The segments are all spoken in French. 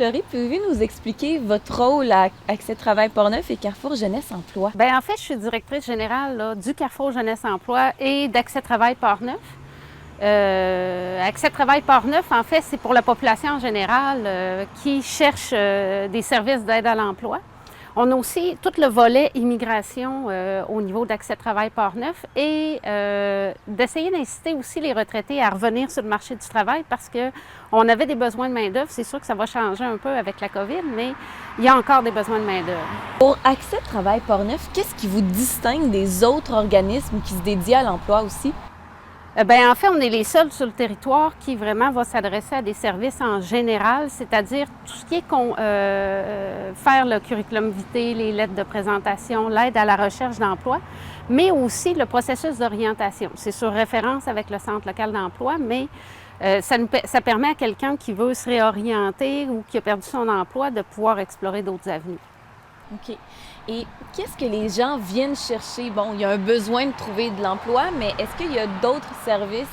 Fleury, pouvez-vous nous expliquer votre rôle à Accès Travail Portneuf et Carrefour Jeunesse Emploi? Bien, en fait, je suis directrice générale là, du Carrefour Jeunesse Emploi et d'Accès Travail Portneuf. Accès Travail Portneuf, en fait, c'est pour la population en général qui cherche des services d'aide à l'emploi. On a aussi tout le volet immigration au niveau d'Accès Travail Portneuf et d'essayer d'inciter aussi les retraités à revenir sur le marché du travail parce qu'on avait des besoins de main-d'œuvre. C'est sûr que ça va changer un peu avec la COVID, mais il y a encore des besoins de main-d'œuvre. Pour Accès Travail Portneuf, qu'est-ce qui vous distingue des autres organismes qui se dédient à l'emploi aussi? Bien, en fait, on est les seuls sur le territoire qui vraiment va s'adresser à des services en général, c'est-à-dire tout ce qui est faire le curriculum vitae, les lettres de présentation, l'aide à la recherche d'emploi, mais aussi le processus d'orientation. C'est sur référence avec le Centre local d'emploi, mais ça permet à quelqu'un qui veut se réorienter ou qui a perdu son emploi de pouvoir explorer d'autres avenues. OK. Et qu'est-ce que les gens viennent chercher? Bon, il y a un besoin de trouver de l'emploi, mais est-ce qu'il y a d'autres services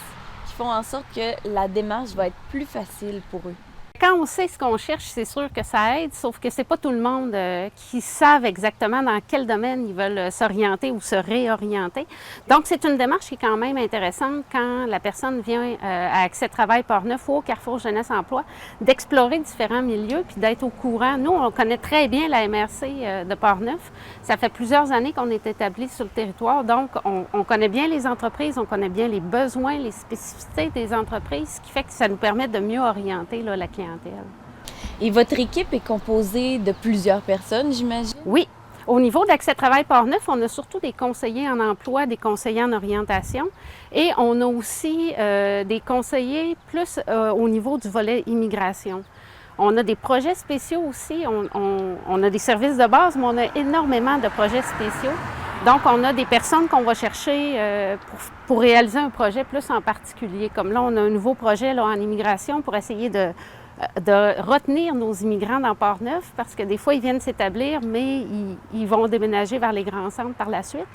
qui font en sorte que la démarche va être plus facile pour eux? Quand on sait ce qu'on cherche, c'est sûr que ça aide, sauf que c'est pas tout le monde qui savent exactement dans quel domaine ils veulent s'orienter ou se réorienter. Donc, c'est une démarche qui est quand même intéressante quand la personne vient à Accès Travail Portneuf ou au Carrefour Jeunesse Emploi, d'explorer différents milieux puis d'être au courant. Nous, on connaît très bien la MRC de Portneuf. Ça fait plusieurs années qu'on est établi sur le territoire, donc on connaît bien les entreprises, on connaît bien les besoins, les spécificités des entreprises, ce qui fait que ça nous permet de mieux orienter là, la clientèle. Et votre équipe est composée de plusieurs personnes, j'imagine? Oui. Au niveau d'Accès Travail Portneuf, on a surtout des conseillers en emploi, des conseillers en orientation et on a aussi des conseillers plus au niveau du volet immigration. On a des projets spéciaux aussi, on a des services de base, mais on a énormément de projets spéciaux. Donc, on a des personnes qu'on va chercher pour réaliser un projet plus en particulier. Comme là, on a un nouveau projet là, en immigration pour essayer de retenir nos immigrants dans Portneuf parce que des fois, ils viennent s'établir, mais ils vont déménager vers les grands centres par la suite.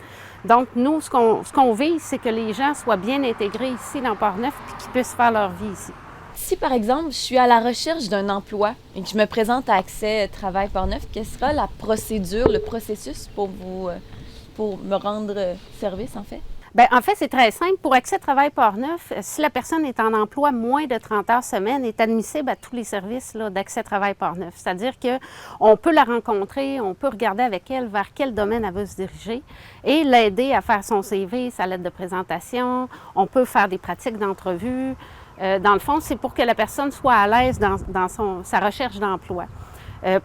Donc, nous, ce qu'on vise, c'est que les gens soient bien intégrés ici dans Portneuf et qu'ils puissent faire leur vie ici. Si, par exemple, je suis à la recherche d'un emploi et que je me présente à Accès Travail Portneuf, quelle sera la procédure, le processus pour me rendre service, en fait? Bien, en fait, c'est très simple. Pour Accès Travail Portneuf, si la personne est en emploi moins de 30 heures semaine, est admissible à tous les services d'Accès Travail Portneuf. C'est-à-dire qu'on peut la rencontrer, on peut regarder avec elle vers quel domaine elle veut se diriger et l'aider à faire son CV, sa lettre de présentation. On peut faire des pratiques d'entrevue. Dans le fond, c'est pour que la personne soit à l'aise dans sa recherche d'emploi.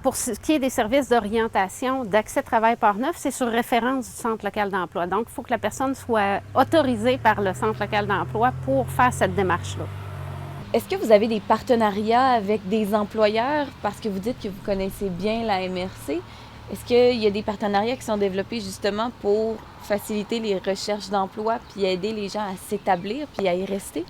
Pour ce qui est des services d'orientation d'Accès Travail Portneuf, c'est sur référence du Centre local d'emploi. Donc, il faut que la personne soit autorisée par le Centre local d'emploi pour faire cette démarche-là. Est-ce que vous avez des partenariats avec des employeurs parce que vous dites que vous connaissez bien la MRC? Est-ce qu'il y a des partenariats qui sont développés justement pour faciliter les recherches d'emploi puis aider les gens à s'établir puis à y rester?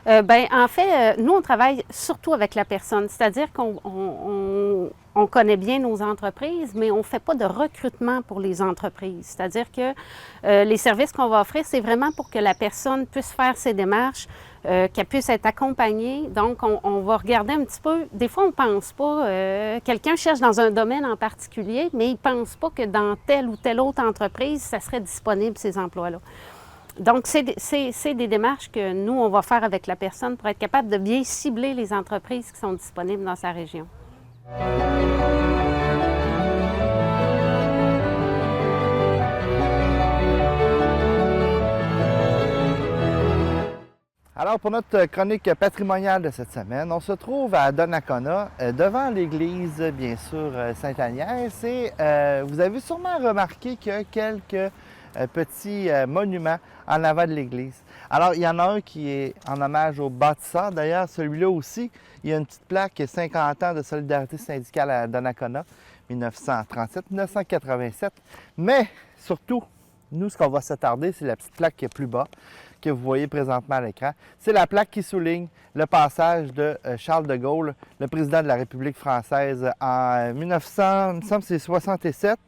Bien, en fait, nous, on travaille surtout avec la personne, c'est-à-dire qu'on connaît bien nos entreprises, mais on ne fait pas de recrutement pour les entreprises. C'est-à-dire que les services qu'on va offrir, c'est vraiment pour que la personne puisse faire ses démarches, qu'elle puisse être accompagnée. Donc, on va regarder un petit peu. Des fois, on ne pense pas, quelqu'un cherche dans un domaine en particulier, mais il ne pense pas que dans telle ou telle autre entreprise, ça serait disponible, ces emplois-là. Donc, c'est des démarches que nous, on va faire avec la personne pour être capable de bien cibler les entreprises qui sont disponibles dans sa région. Alors, pour notre chronique patrimoniale de cette semaine, on se trouve à Donnacona, devant l'église, bien sûr, Sainte-Agnès. Et vous avez sûrement remarqué qu'il y a quelques petits monuments en avant de l'église. Alors, il y en a un qui est en hommage aux bâtisseurs. D'ailleurs, celui-là aussi, il y a une petite plaque 50 ans de solidarité syndicale à Donnacona, 1937-1987. Mais surtout, nous, ce qu'on va s'attarder, c'est la petite plaque qui est plus bas, que vous voyez présentement à l'écran. C'est la plaque qui souligne le passage de Charles de Gaulle, le président de la République française, en 1967,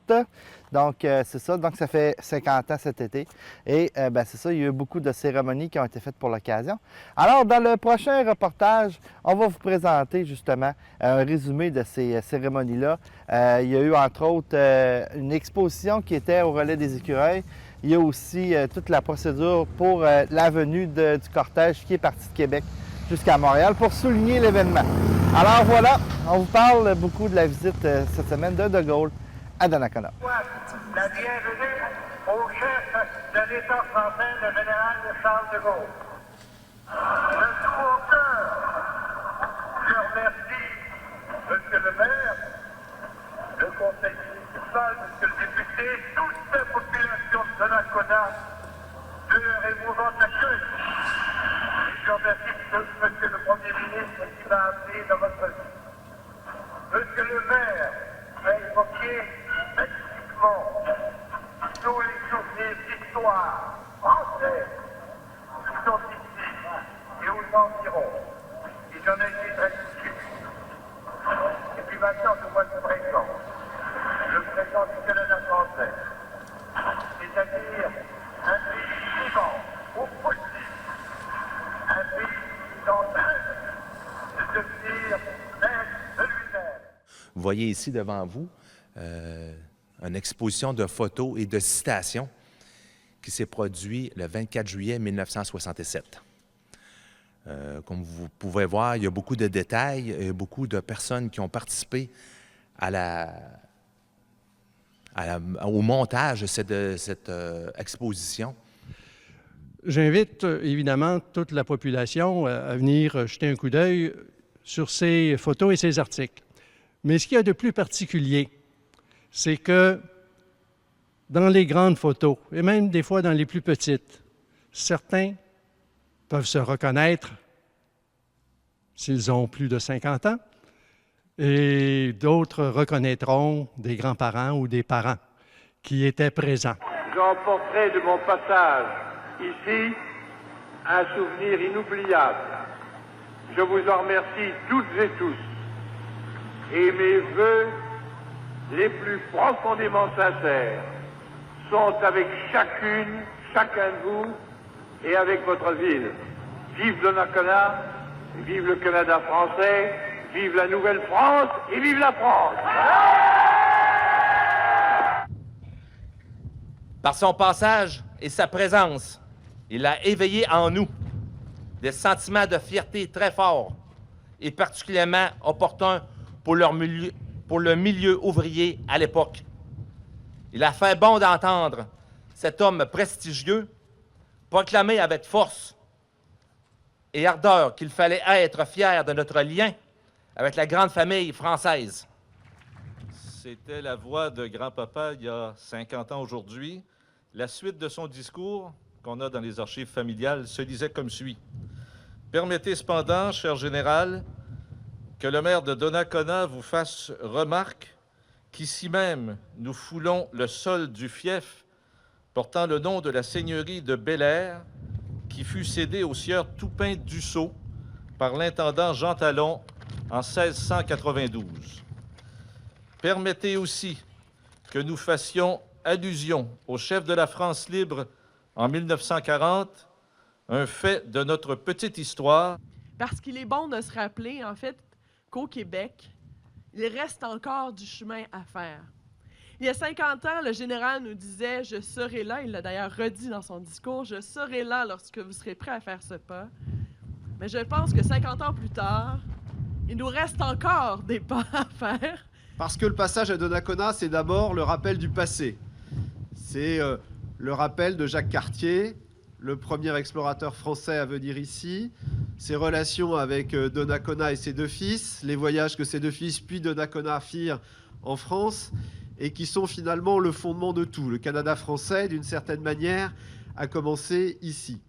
Donc, c'est ça. Donc, ça fait 50 ans cet été. Et c'est ça, il y a eu beaucoup de cérémonies qui ont été faites pour l'occasion. Alors, dans le prochain reportage, on va vous présenter justement un résumé de ces cérémonies-là. Il y a eu, entre autres, une exposition qui était au relais des écureuils. Il y a aussi toute la procédure pour la venue du cortège qui est parti de Québec jusqu'à Montréal pour souligner l'événement. Alors voilà, on vous parle beaucoup de la visite cette semaine de Gaulle à Donnacona. La bienvenue au chef de l'État français, le général Charles de Gaulle. De tout mon cœur, je remercie M. le maire, le conseil municipal, M. le député, toute la population de Donnacona de leur émouvant accueil. Je remercie M. le Premier ministre qui m'a appelé dans votre vie. Monsieur le maire a évoqué magnifiquement tous les souvenirs d'histoire française qui sont ici et aux environs. Et j'en ai été très touché. Et puis maintenant, je vois le présent du Canada français, c'est-à-dire un pays vivant, au possible, un pays qui tente de devenir maître de lui-même. Vous voyez ici devant vous une exposition de photos et de citations qui s'est produite le 24 juillet 1967. Comme vous pouvez voir, il y a beaucoup de détails, et beaucoup de personnes qui ont participé au montage de cette exposition. J'invite évidemment toute la population à venir jeter un coup d'œil sur ces photos et ces articles. Mais ce qu'il y a de plus particulier, c'est que dans les grandes photos, et même des fois dans les plus petites, certains peuvent se reconnaître s'ils ont plus de 50 ans, et d'autres reconnaîtront des grands-parents ou des parents qui étaient présents. J'emporterai de mon passage ici un souvenir inoubliable. Je vous en remercie toutes et tous. Et mes vœux les plus profondément sincères sont avec chacun de vous et avec votre ville. Vive Donnacona, vive le Canada français, vive la Nouvelle-France et vive la France! Par son passage et sa présence, il a éveillé en nous des sentiments de fierté très forts et particulièrement opportuns pour le milieu ouvrier à l'époque. Il a fait bon d'entendre cet homme prestigieux proclamer avec force et ardeur qu'il fallait être fier de notre lien avec la grande famille française. C'était la voix de grand-papa il y a 50 ans aujourd'hui. La suite de son discours, qu'on a dans les archives familiales, se disait comme suit. Permettez cependant, cher général, que le maire de Donnacona vous fasse remarque qu'ici même, nous foulons le sol du fief portant le nom de la seigneurie de Bel-Air, qui fut cédée au sieur Toupin Dussault par l'intendant Jean Talon en 1692. Permettez aussi que nous fassions allusion au chef de la France libre en 1940, un fait de notre petite histoire. Parce qu'il est bon de se rappeler, en fait, qu'au Québec, il reste encore du chemin à faire. Il y a 50 ans, le général nous disait « Je serai là », il l'a d'ailleurs redit dans son discours, « Je serai là lorsque vous serez prêts à faire ce pas ». Mais je pense que 50 ans plus tard, il nous reste encore des pas à faire. Parce que le passage à Donnacona, c'est d'abord le rappel du passé. C'est le rappel de Jacques Cartier, le premier explorateur français à venir ici, ses relations avec Donnacona et ses deux fils, les voyages que ses deux fils puis Donnacona firent en France, et qui sont finalement le fondement de tout. Le Canada français, d'une certaine manière, a commencé ici.